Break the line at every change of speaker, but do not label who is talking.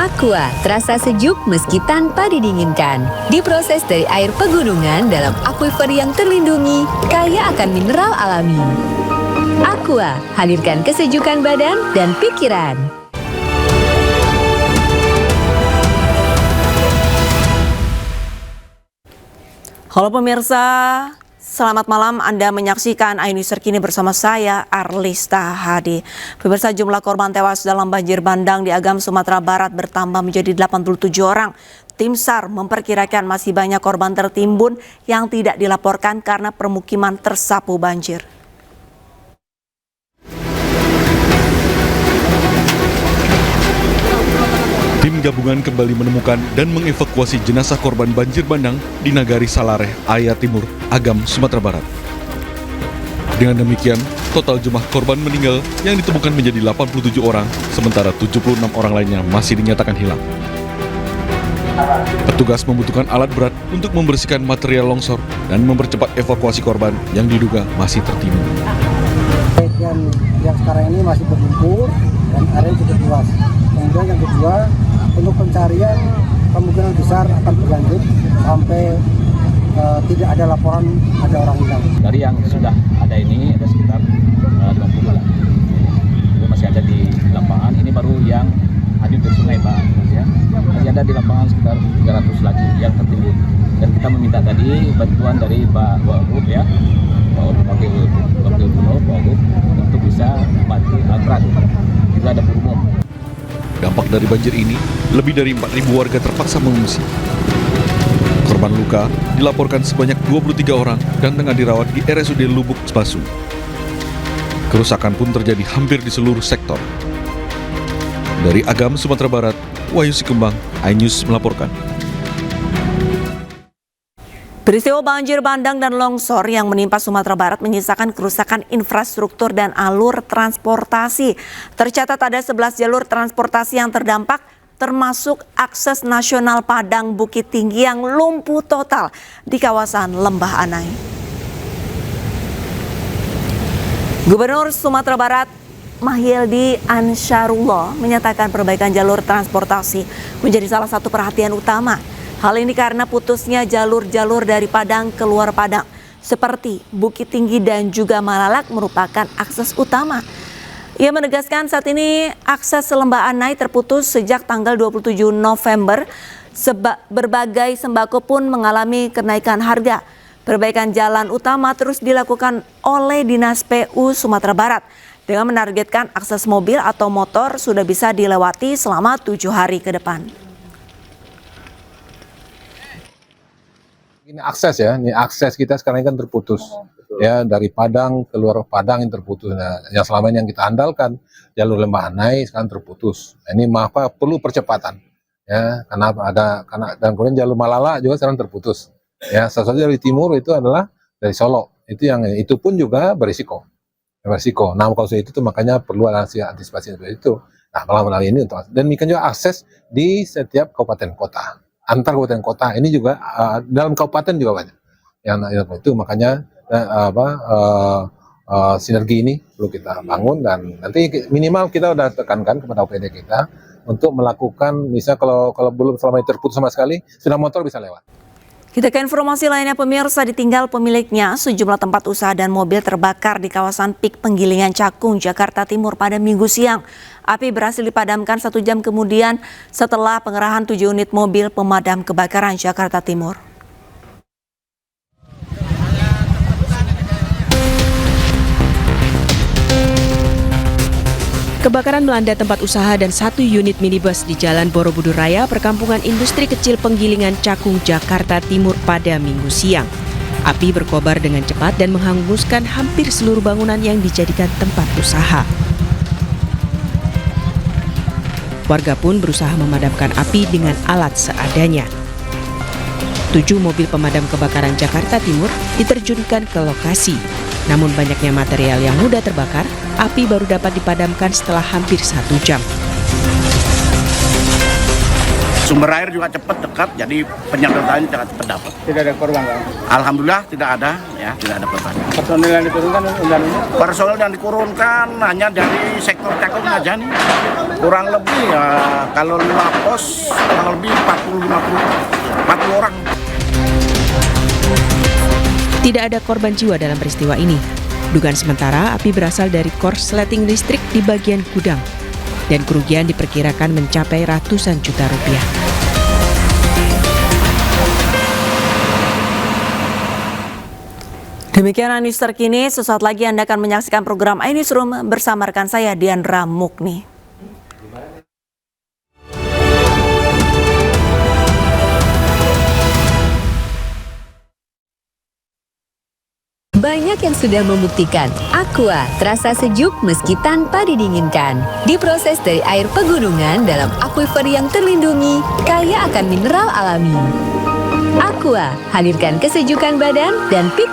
Aqua terasa sejuk meski tanpa didinginkan. Diproses dari air pegunungan dalam akuifer yang terlindungi, kaya akan mineral alami. Aqua, hadirkan kesejukan badan dan pikiran.
Halo pemirsa, selamat malam. Anda menyaksikan iNews Terkini bersama saya, Arlista Hadi. Pemirsa, jumlah korban tewas dalam banjir bandang di Agam, Sumatera Barat bertambah menjadi 87 orang. Tim SAR memperkirakan masih banyak korban tertimbun yang tidak dilaporkan karena permukiman tersapu banjir.
Tim gabungan kembali menemukan dan mengevakuasi jenazah korban banjir bandang di Nagari Salareh, Ayar Timur, Agam, Sumatera Barat. Dengan demikian, total jumlah korban meninggal yang ditemukan menjadi 87 orang, sementara 76 orang lainnya masih dinyatakan hilang. Petugas membutuhkan alat berat untuk membersihkan material longsor dan mempercepat evakuasi korban yang diduga masih tertimbun.
Yang sekarang ini masih berlumpur dan area cukup luas. Kemudian yang kedua, untuk pencarian kemungkinan besar akan berlanjut sampai tidak ada laporan ada orang hilang.
Dari yang sudah ada ini ada sekitar 20 lah. Itu masih ada di lapangan. Ini baru yang hanyut di sungai, Pak. Ya. Masih ada di lapangan sekitar 300 lagi yang tertimbun. Dan kita meminta tadi bantuan dari Pak Wagub ya, Wakil Wagub untuk bisa membantu alat juga ada umum.
Dampak dari banjir ini, lebih dari 4.000 warga terpaksa mengungsi. Korban luka dilaporkan sebanyak 23 orang dan tengah dirawat di RSUD Lubuk Basu. Kerusakan pun terjadi hampir di seluruh sektor. Dari Agam, Sumatera Barat, Wahyu Sikembang, iNews melaporkan.
Peristiwa banjir bandang dan longsor yang menimpa Sumatera Barat menyisakan kerusakan infrastruktur dan alur transportasi. Tercatat ada 11 jalur transportasi yang terdampak, termasuk akses nasional Padang Bukit Tinggi yang lumpuh total di kawasan Lembah Anai. Gubernur Sumatera Barat Mahyildi Ansarullah menyatakan perbaikan jalur transportasi menjadi salah satu perhatian utama. Hal ini karena putusnya jalur-jalur dari Padang keluar Padang, seperti Bukit Tinggi dan juga Malalak merupakan akses utama. Ia menegaskan saat ini akses Lembah Anai terputus sejak tanggal 27 November. Berbagai sembako pun mengalami kenaikan harga. Perbaikan jalan utama terus dilakukan oleh Dinas PU Sumatera Barat dengan menargetkan akses mobil atau motor sudah bisa dilewati selama 7 hari ke depan.
Ini akses ya, ini akses kita sekarang kan terputus. Ya, dari Padang keluar Padang yang terputus. Nah, yang selama ini yang kita andalkan jalur Lembah Anai sekarang terputus. Nah, ini maka perlu percepatan. Ya, karena dan kemudian jalur Malala juga sekarang terputus. Ya, salah satu dari timur itu adalah dari Solo. Itu pun juga berisiko. Berisiko. Nah, kalau itu tuh makanya perlu antisipasi seperti itu. Nah, melalui ini untuk dan demikian juga akses di setiap kabupaten kota. Antar kabupaten kota ini juga dalam kabupaten juga banyak yang itu makanya sinergi ini perlu kita bangun dan nanti minimal kita udah tekankan kepada OPD kita untuk melakukan misalnya kalau belum selama itu terputus sama sekali sudah motor bisa lewat.
Kita ke informasi lainnya, pemirsa, ditinggal pemiliknya sejumlah tempat usaha dan mobil terbakar di kawasan PIK Penggilingan Cakung, Jakarta Timur pada Minggu siang. Api berhasil dipadamkan 1 jam kemudian setelah pengerahan 7 unit mobil pemadam kebakaran Jakarta Timur.
Kebakaran melanda tempat usaha dan 1 unit minibus di Jalan Borobudur Raya, Perkampungan Industri Kecil Penggilingan Cakung, Jakarta Timur pada Minggu siang. Api berkobar dengan cepat dan menghanguskan hampir seluruh bangunan yang dijadikan tempat usaha. Warga pun berusaha memadamkan api dengan alat seadanya. 7 mobil pemadam kebakaran Jakarta Timur diterjunkan ke lokasi. Namun banyaknya material yang mudah terbakar, api baru dapat dipadamkan setelah hampir 1 jam.
Sumber air juga cepat dekat, jadi penyedotannya sangat cepat dapat.
Tidak ada korban kan?
Alhamdulillah tidak ada, ya tidak ada korban.
Personil yang diturunkan
Personel yang dikurunkan hanya dari sektor Cakung aja nih, kurang lebih ya kalau 5 pos kurang lebih 40 orang.
Tidak ada korban jiwa dalam peristiwa ini. Dugaan sementara api berasal dari korsleting listrik di bagian gudang dan kerugian diperkirakan mencapai ratusan juta rupiah.
Demikian News terkini, sesaat lagi Anda akan menyaksikan program iNewsroom bersama rekan saya Diandra Mukni.
Banyak yang sudah membuktikan Aqua terasa sejuk meski tanpa didinginkan. Diproses dari air pegunungan dalam aquifer yang terlindungi, kaya akan mineral alami. Aqua hadirkan kesejukan badan dan